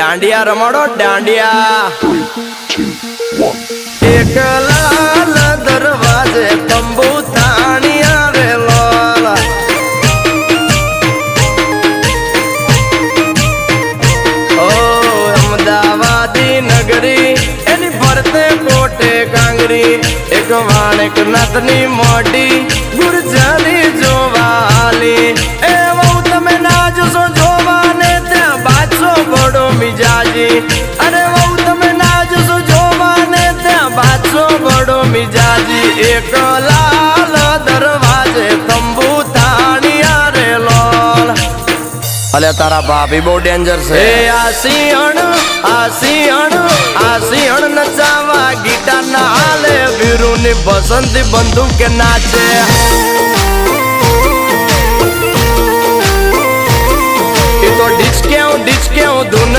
डांडिया रमाडो डांडिया एक लाल दरवाजे तंबू ताणिया रे लाला ओ अहमदाबादी नगरी एनी फरते कोटे कांगरी एक वाणिक नथनी मोटी गुरजानी जोवाली ए वो तमे नाजो जोवाने त्या बाचो बड़ो मिजाजी अरे वो तमे नाजो जोवाने त्या बाचो बड़ो मिजाजी एक लाल दरवाजे तंबू ताणिया रे लोल अले तारा भाभी बहुत डेंजर से आसियण नचावा गिटार ना हाले वीरू नी बसंती बंदूक के नाचे तो डिचके धुन